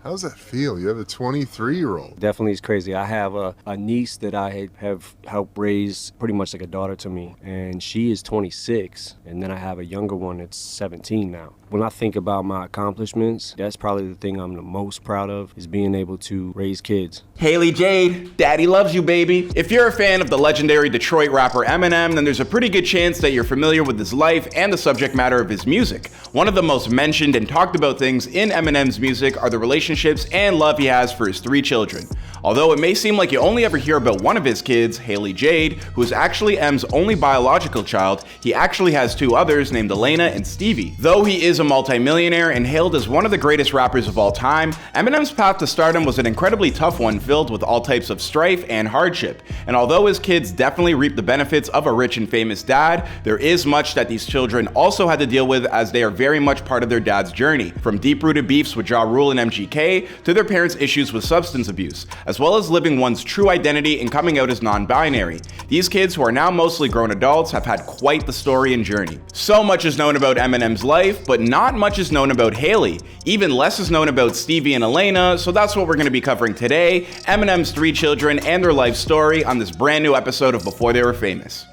How's that feel? You have a 23-year-old. Definitely is crazy. I have a niece that I have helped raise pretty much like a daughter to me, and she is 26, and then I have a younger one that's 17 now. When I think about my accomplishments, that's probably the thing I'm the most proud of, is being able to raise kids. Hailie Jade, daddy loves you, baby. If you're a fan of the legendary Detroit rapper Eminem, then there's a pretty good chance that you're familiar with his life and the subject matter of his music. One of the most mentioned and talked about things in Eminem's music are the relationships and love he has for his 3 children. Although it may seem like you only ever hear about one of his kids, Hailie Jade, who is actually M's only biological child, he actually has 2 others named Alaina and Stevie. Though he is a multi-millionaire and hailed as one of the greatest rappers of all time, Eminem's path to stardom was an incredibly tough one, filled with all types of strife and hardship. And although his kids definitely reap the benefits of a rich and famous dad, there is much that these children also had to deal with, as they are very much part of their dad's journey, from deep-rooted beefs with Ja Rule and MGK to their parents' issues with substance abuse, as well as living one's true identity and coming out as non-binary. These kids, who are now mostly grown adults, have had quite the story and journey. So much is known about Eminem's life, but not much is known about Hailie. Even less is known about Stevie and Alaina, so that's what we're going to be covering today: Eminem's 3 children and their life story on this brand new episode of Before They Were Famous.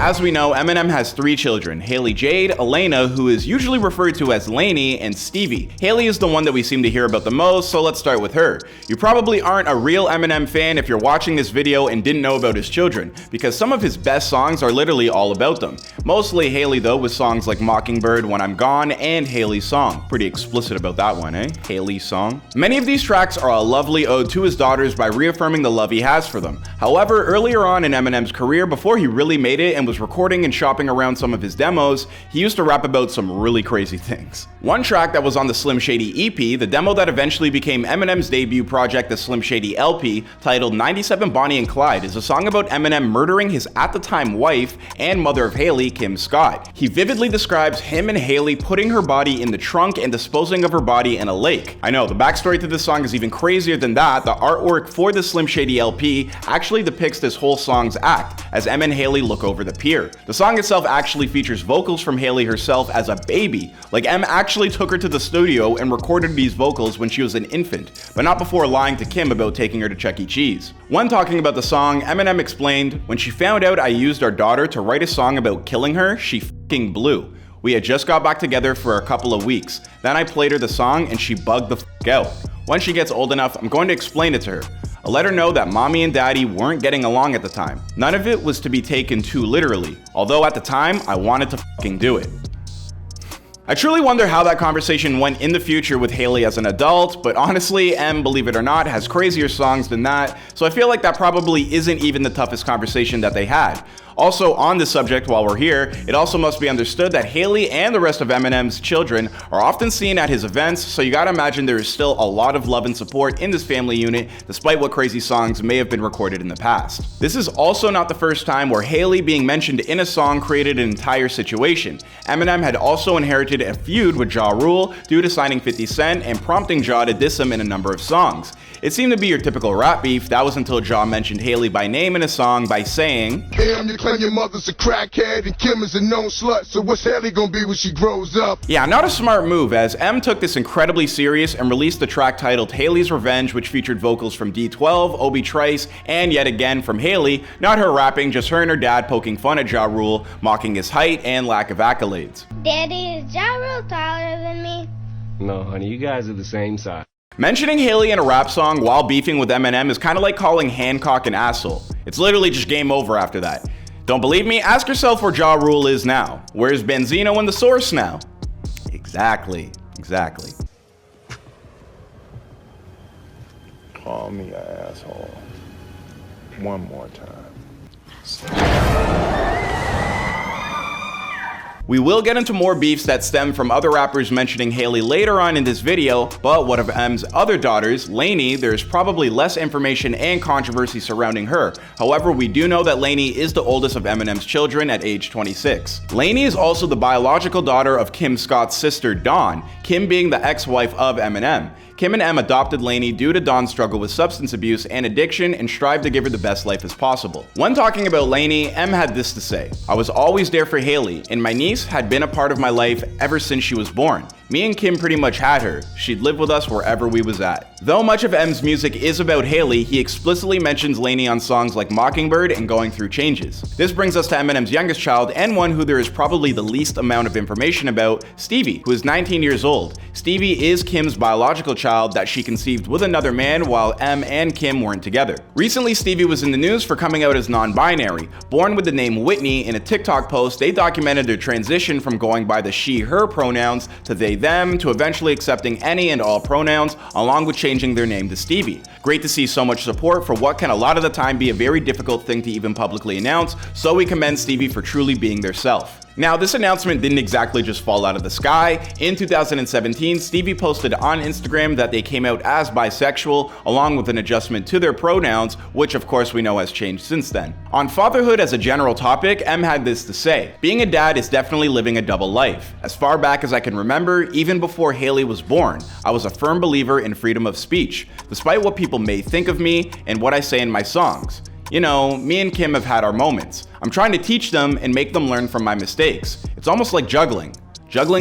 As we know, Eminem has 3 children: Hailie Jade, Alaina, who is usually referred to as Lainey, and Stevie. Hailie is the one that we seem to hear about the most, so let's start with her. You probably aren't a real Eminem fan if you're watching this video and didn't know about his children, because some of his best songs are literally all about them. Mostly Hailie though, with songs like Mockingbird, When I'm Gone, and Hailie's Song. Pretty explicit about that one, eh? Hailie's Song. Many of these tracks are a lovely ode to his daughters by reaffirming the love he has for them. However, earlier on in Eminem's career, before he really made it and was recording and shopping around some of his demos, he used to rap about some really crazy things. One track that was on the Slim Shady EP, the demo that eventually became Eminem's debut project, the Slim Shady LP, titled 97 Bonnie and Clyde, is a song about Eminem murdering his at-the-time wife and mother of Hailie, Kim Scott. He vividly describes him and Hailie putting her body in the trunk and disposing of her body in a lake. I know, the backstory to this song is even crazier than that. The artwork for the Slim Shady LP actually depicts this whole song's act, as Em and Hailie look over the pier. The song itself actually features vocals from Hailie herself as a baby. Like, Em actually took her to the studio and recorded these vocals when she was an infant, but not before lying to Kim about taking her to Chuck E. Cheese. When talking about the song, Eminem explained, "When she found out I used our daughter to write a song about killing her, she f***ing blew. We had just got back together for a couple of weeks. Then I played her the song and she bugged the f*** out. When she gets old enough, I'm going to explain it to her. I'll let her know that mommy and daddy weren't getting along at the time. None of it was to be taken too literally, although at the time, I wanted to f***ing do it." I truly wonder how that conversation went in the future with Hailie as an adult, but honestly, Em, believe it or not, has crazier songs than that, so I feel like that probably isn't even the toughest conversation that they had. Also, on this subject, while we're here, it also must be understood that Hailie and the rest of Eminem's children are often seen at his events, so you gotta imagine there is still a lot of love and support in this family unit, despite what crazy songs may have been recorded in the past. This is also not the first time where Hailie being mentioned in a song created an entire situation. Eminem had also inherited a feud with Ja Rule due to signing 50 Cent and prompting Ja to diss him in a number of songs. It seemed to be your typical rap beef. That was until Ja mentioned Hailie by name in a song by saying, "Damn, you claim your mother's a crackhead and Kim is a known slut, so what's Hailie gonna be when she grows up?" Yeah, not a smart move, as M took this incredibly serious and released the track titled Hailie's Revenge, which featured vocals from D12, Obi Trice, and yet again from Hailie, not her rapping, just her and her dad poking fun at Ja Rule, mocking his height and lack of accolades. "Daddy, is Ja Rule taller than me?" No, honey, you guys are the same size. Mentioning Hailie in a rap song while beefing with Eminem is kind of like calling Hancock an asshole. It's literally just game over after that. Don't believe me? Ask yourself where Ja Rule is now. Where's Benzino and the Source now? Exactly. Call me an asshole. One more time. We will get into more beefs that stem from other rappers mentioning Hailie later on in this video, but what of M's other daughters, Lainey, there's probably less information and controversy surrounding her. However, we do know that Lainey is the oldest of Eminem's children at age 26. Lainey is also the biological daughter of Kim Scott's sister, Dawn, Kim being the ex-wife of Eminem. Kim and M adopted Lainey due to Dawn's struggle with substance abuse and addiction and strived to give her the best life as possible. When talking about Lainey, M had this to say: "I was always there for Hailie, and my niece had been a part of my life ever since she was born. Me and Kim pretty much had her. She'd live with us wherever we was at." Though much of M's music is about Hailie, he explicitly mentions Lainey on songs like Mockingbird and Going Through Changes. This brings us to Eminem's youngest child, and one who there is probably the least amount of information about, Stevie, who is 19 years old. Stevie is Kim's biological child that she conceived with another man while M and Kim weren't together. Recently, Stevie was in the news for coming out as non-binary. Born with the name Whitney, in a TikTok post, they documented their transition from going by the she/her pronouns to they/them to eventually accepting any and all pronouns, along with changing their name to Stevie. Great to see so much support for what can a lot of the time be a very difficult thing to even publicly announce, so we commend Stevie for truly being their self. Now, this announcement didn't exactly just fall out of the sky. In 2017, Stevie posted on Instagram that they came out as bisexual, along with an adjustment to their pronouns, which of course we know has changed since then. On fatherhood as a general topic, M had this to say: "Being a dad is definitely living a double life. As far back as I can remember, even before Hailie was born, I was a firm believer in freedom of speech, despite what people may think of me and what I say in my songs. You know, me and Kim have had our moments. I'm trying to teach them and make them learn from my mistakes. It's almost like juggling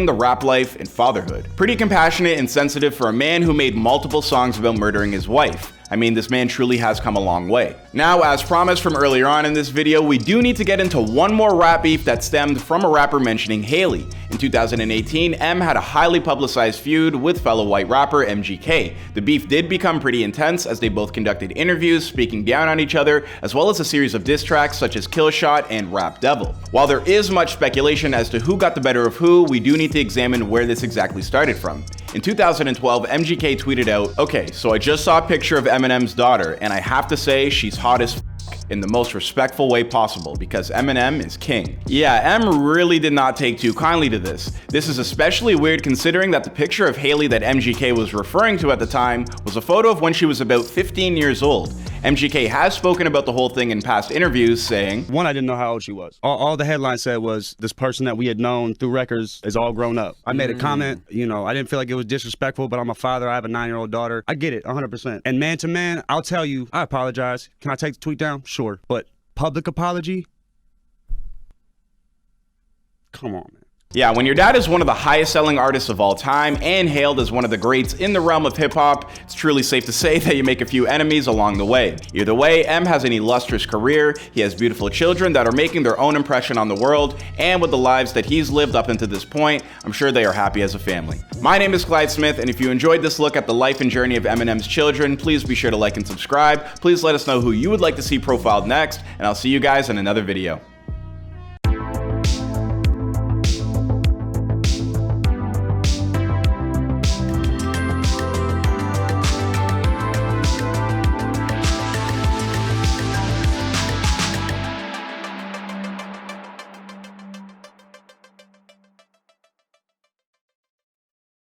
the rap life and fatherhood." Pretty compassionate and sensitive for a man who made multiple songs about murdering his wife. I mean, this man truly has come a long way. Now, as promised from earlier on in this video, we do need to get into one more rap beef that stemmed from a rapper mentioning Hailie. In 2018, M had a highly publicized feud with fellow white rapper MGK. The beef did become pretty intense as they both conducted interviews, speaking down on each other, as well as a series of diss tracks such as Kill Shot and Rap Devil. While there is much speculation as to who got the better of who, we do need to examine where this exactly started from. In 2012, MGK tweeted out, "Okay, so I just saw a picture of Eminem's daughter, and I have to say she's hot as f*** in the most respectful way possible, because Eminem is king." Yeah, M really did not take too kindly to this. This is especially weird considering that the picture of Hailie that MGK was referring to at the time was a photo of when she was about 15 years old. MGK has spoken about the whole thing in past interviews, saying, "One, I didn't know how old she was. All the headline said was, this person that we had known through records is all grown up." I made a comment, I didn't feel like it was disrespectful, but I'm a father, I have a 9-year-old daughter. I get it, 100%. And man to man, I'll tell you, I apologize. Can I take the tweet down? Sure. But public apology? Come on, man. Yeah, when your dad is one of the highest selling artists of all time and hailed as one of the greats in the realm of hip hop, it's truly safe to say that you make a few enemies along the way. Either way, M has an illustrious career, he has beautiful children that are making their own impression on the world, and with the lives that he's lived up until this point, I'm sure they are happy as a family. My name is Clyde Smith, and if you enjoyed this look at the life and journey of Eminem's children, please be sure to like and subscribe. Please let us know who you would like to see profiled next, and I'll see you guys in another video.